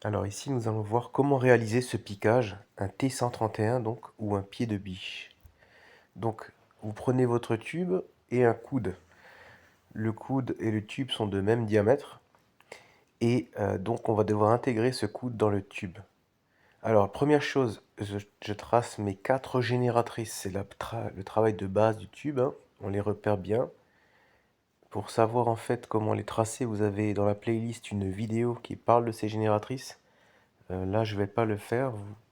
Alors ici, nous allons voir comment réaliser ce piquage, un T131 donc, ou un pied de biche. Donc, vous prenez votre tube et un coude. Le coude et le tube sont de même diamètre, et donc on va devoir intégrer ce coude dans le tube. Alors, première chose, je trace mes 4 génératrices, c'est le travail de base du tube, hein. On les repère bien. Pour savoir en fait comment les tracer, vous avez dans la playlist une vidéo qui parle de ces génératrices. Là, je ne vais pas le faire.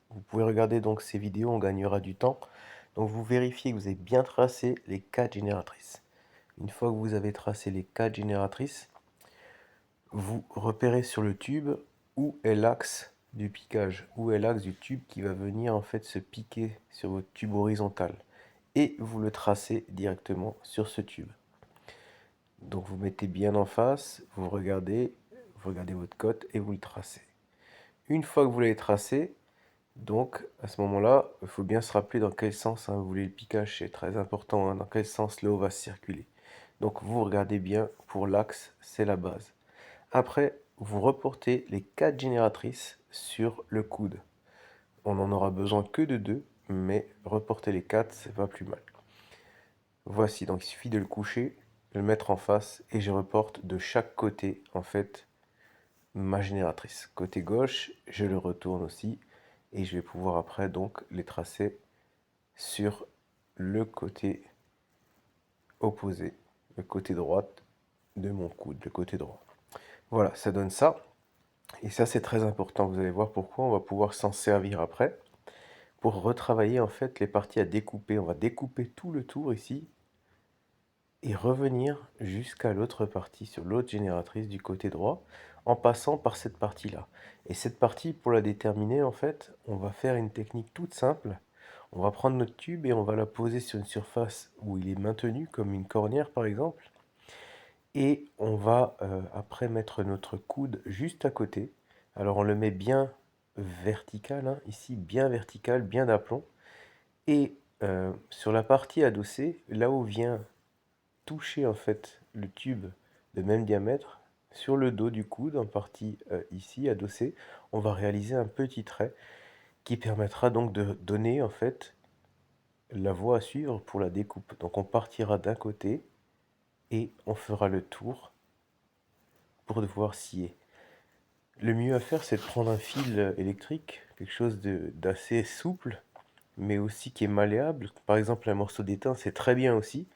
Vous pouvez regarder donc ces vidéos, on gagnera du temps. Donc vous vérifiez que vous avez bien tracé les 4 génératrices. Une fois que vous avez tracé les 4 génératrices, vous repérez sur le tube où est l'axe du piquage, où est l'axe du tube qui va venir en fait se piquer sur votre tube horizontal. Et vous le tracez directement sur ce tube. Donc vous mettez bien en face, vous regardez votre cote et vous le tracez. Une fois que vous l'avez tracé, donc à ce moment-là, il faut bien se rappeler dans quel sens vous voulez le piquage, c'est très important, hein, dans quel sens l'eau va circuler. Donc vous regardez bien pour l'axe, c'est la base. Après, vous reportez les 4 génératrices sur le coude. On n'en aura besoin que de 2, mais reporter les 4, c'est pas plus mal. Voici, donc il suffit de le coucher, de le mettre en face, et je reporte de chaque côté, en fait, ma génératrice. Côté gauche, je le retourne aussi, et je vais pouvoir après, donc, les tracer sur le côté opposé, le côté droit de mon coude, le côté droit. Voilà, ça donne ça. Et ça, c'est très important. Vous allez voir pourquoi. On va pouvoir s'en servir après pour retravailler en fait les parties à découper. On va découper tout le tour ici et revenir jusqu'à l'autre partie, sur l'autre génératrice du côté droit, en passant par cette partie-là. Et cette partie, pour la déterminer, en fait, on va faire une technique toute simple. On va prendre notre tube et on va la poser sur une surface où il est maintenu, comme une cornière par exemple. Et on va après mettre notre coude juste à côté. Alors on le met bien vertical, hein, ici bien vertical, bien d'aplomb. Et sur la partie adossée, là où vient toucher en fait le tube de même diamètre, sur le dos du coude, en partie ici adossé, on va réaliser un petit trait qui permettra donc de donner en fait la voie à suivre pour la découpe. Donc on partira d'un côté et on fera le tour pour devoir scier. Le mieux à faire, c'est de prendre un fil électrique, quelque chose d'assez souple, mais aussi qui est malléable. Par exemple, un morceau d'étain, c'est très bien aussi.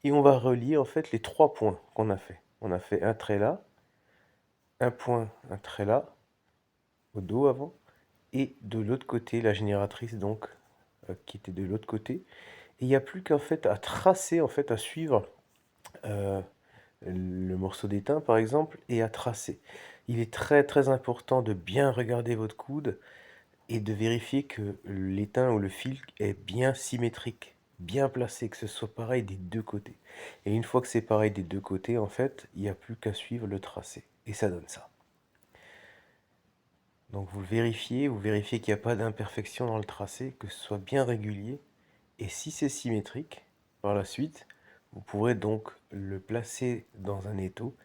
Et on va relier en fait les 3 points qu'on a fait. On a fait un trait là, un point, un trait là, au dos avant, et de l'autre côté, la génératrice donc, qui était de l'autre côté. Et il n'y a plus qu'en fait à tracer, en fait, à suivre euh, le morceau d'étain par exemple, et à tracer. Il est très très important de bien regarder votre coude et de vérifier que l'étain ou le fil est bien symétrique, bien placé, que ce soit pareil des deux côtés. Et une fois que c'est pareil des deux côtés, en fait, il n'y a plus qu'à suivre le tracé. Et ça donne ça. Donc vous vérifiez qu'il n'y a pas d'imperfection dans le tracé, que ce soit bien régulier. Et si c'est symétrique, par la suite, vous pourrez donc le placer dans un étau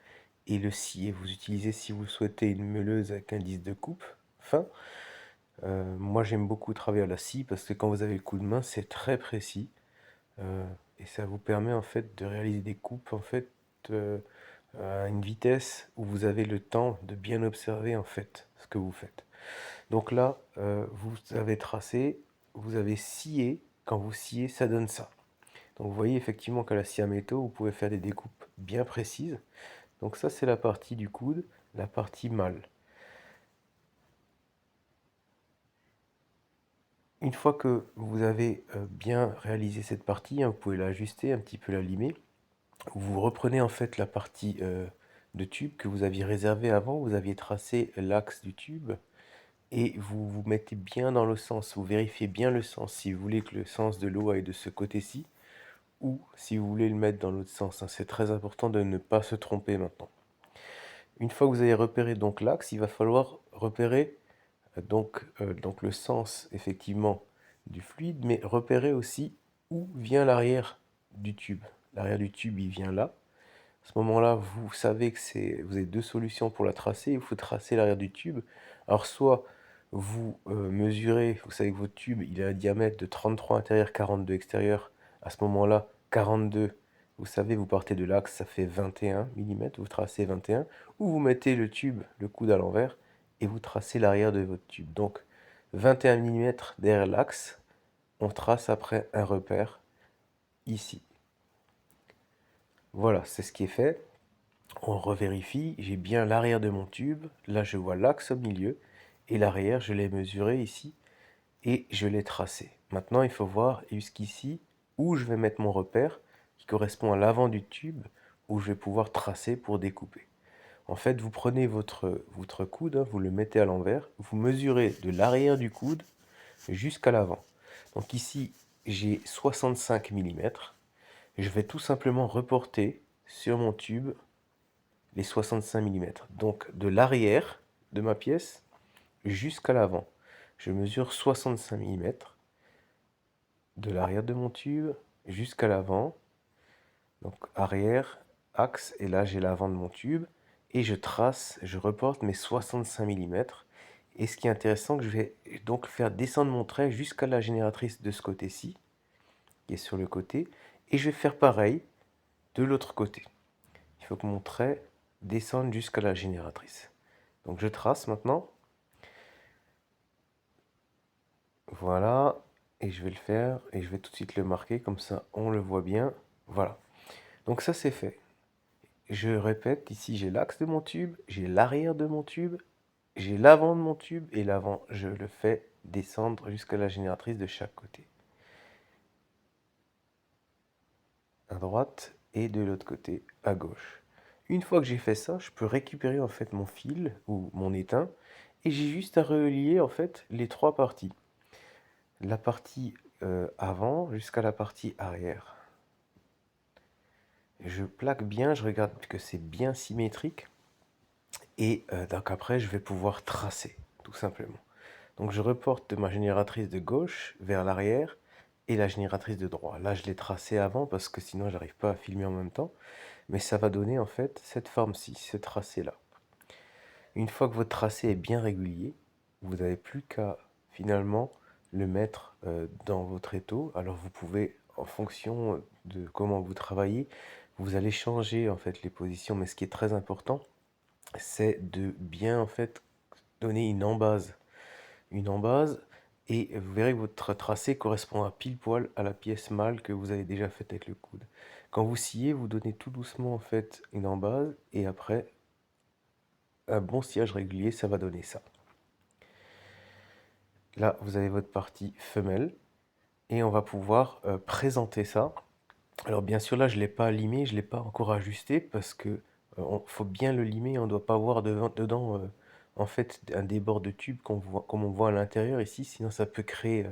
et le scier. Vous utilisez, si vous souhaitez, une meuleuse avec un disque de coupe fin. Moi, j'aime beaucoup travailler à la scie parce que quand vous avez le coup de main, c'est très précis. Et ça vous permet en fait de réaliser des coupes en fait euh, à une vitesse où vous avez le temps de bien observer en fait ce que vous faites. Donc là, vous avez tracé, vous avez scié. Quand vous sciez, ça donne ça. Donc vous voyez effectivement qu'à la scie à métaux, vous pouvez faire des découpes bien précises. Donc ça, c'est la partie du coude, la partie mâle. Une fois que vous avez bien réalisé cette partie, hein, vous pouvez l'ajuster, un petit peu la limer. Vous reprenez en fait la partie de tube que vous aviez réservée avant, vous aviez tracé l'axe du tube et vous vous mettez bien dans le sens, vous vérifiez bien le sens si vous voulez que le sens de l'eau aille de ce côté-ci ou si vous voulez le mettre dans l'autre sens, hein. C'est très important de ne pas se tromper maintenant. Une fois que vous avez repéré donc l'axe, il va falloir repérer donc le sens effectivement du fluide, mais repérer aussi où vient l'arrière du tube. L'arrière du tube, il vient là. ce moment-là, vous savez que vous avez deux solutions pour la tracer. Il faut tracer l'arrière du tube. Alors, soit vous mesurez, vous savez que votre tube, il a un diamètre de 33 intérieur, 42 extérieur. À ce moment-là, 42, vous savez, vous partez de l'axe, ça fait 21 mm, vous tracez 21. Ou vous mettez le tube, le coude à l'envers, et vous tracez l'arrière de votre tube. Donc, 21 mm derrière l'axe, on trace après un repère ici. Voilà, c'est ce qui est fait. On revérifie, j'ai bien l'arrière de mon tube. Là, je vois l'axe au milieu. Et l'arrière, je l'ai mesuré ici. Et je l'ai tracé. Maintenant, il faut voir jusqu'ici où je vais mettre mon repère qui correspond à l'avant du tube où je vais pouvoir tracer pour découper. En fait, vous prenez votre coude, hein, vous le mettez à l'envers. Vous mesurez de l'arrière du coude jusqu'à l'avant. Donc ici, j'ai 65 mm. Je vais tout simplement reporter sur mon tube les 65 mm. Donc de l'arrière de ma pièce jusqu'à l'avant. Je mesure 65 mm de l'arrière de mon tube jusqu'à l'avant. Donc arrière, axe, et là j'ai l'avant de mon tube. Et je trace, je reporte mes 65 mm. Et ce qui est intéressant, que je vais donc faire descendre mon trait jusqu'à la génératrice de ce côté-ci, qui est sur le côté. Et je vais faire pareil de l'autre côté. Il faut que mon trait descende jusqu'à la génératrice. Donc je trace maintenant. Voilà. Et je vais le faire. Et je vais tout de suite le marquer. Comme ça, on le voit bien. Voilà. Donc ça, c'est fait. Je répète, ici, j'ai l'axe de mon tube. J'ai l'arrière de mon tube. J'ai l'avant de mon tube. Et l'avant, je le fais descendre jusqu'à la génératrice de chaque côté. À droite et de l'autre côté, à gauche. Une fois que j'ai fait ça, je peux récupérer en fait mon fil ou mon étain et j'ai juste à relier en fait les trois parties. La partie avant jusqu'à la partie arrière. Je plaque bien, je regarde que c'est bien symétrique et donc après je vais pouvoir tracer tout simplement. Donc je reporte de ma génératrice de gauche vers l'arrière et la génératrice de droite. Là je l'ai tracé avant parce que sinon j'arrive pas à filmer en même temps. Mais ça va donner en fait cette forme-ci, ce tracé-là. Une fois que votre tracé est bien régulier, vous n'avez plus qu'à finalement le mettre dans votre étau. Alors vous pouvez, en fonction de comment vous travaillez, vous allez changer en fait les positions. Mais ce qui est très important, c'est de bien en fait donner une embase. Une embase, et vous verrez que votre tracé correspond à pile poil à la pièce mâle que vous avez déjà faite avec le coude. Quand vous sciez, vous donnez tout doucement en fait une embase et après un bon sciage régulier, ça va donner ça. Là, vous avez votre partie femelle et on va pouvoir présenter ça. Alors bien sûr, là, je ne l'ai pas limé, je ne l'ai pas encore ajusté parce que faut bien le limer, on ne doit pas voir dedans en fait un débord de tube comme on voit à l'intérieur ici, sinon ça peut créer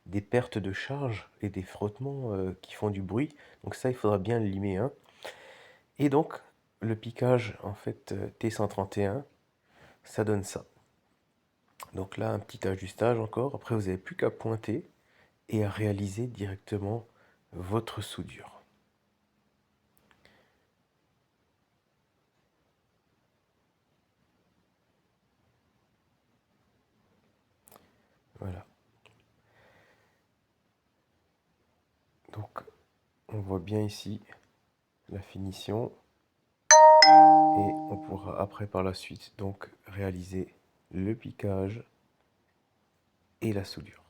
des pertes de charge et des frottements qui font du bruit. Donc ça, il faudra bien le limer, hein. Et donc, le piquage en fait T131, ça donne ça. Donc là, un petit ajustage encore. Après, vous n'avez plus qu'à pointer et à réaliser directement votre soudure. Voilà. Donc, on voit bien ici la finition et on pourra après par la suite donc réaliser le piquage et la soudure.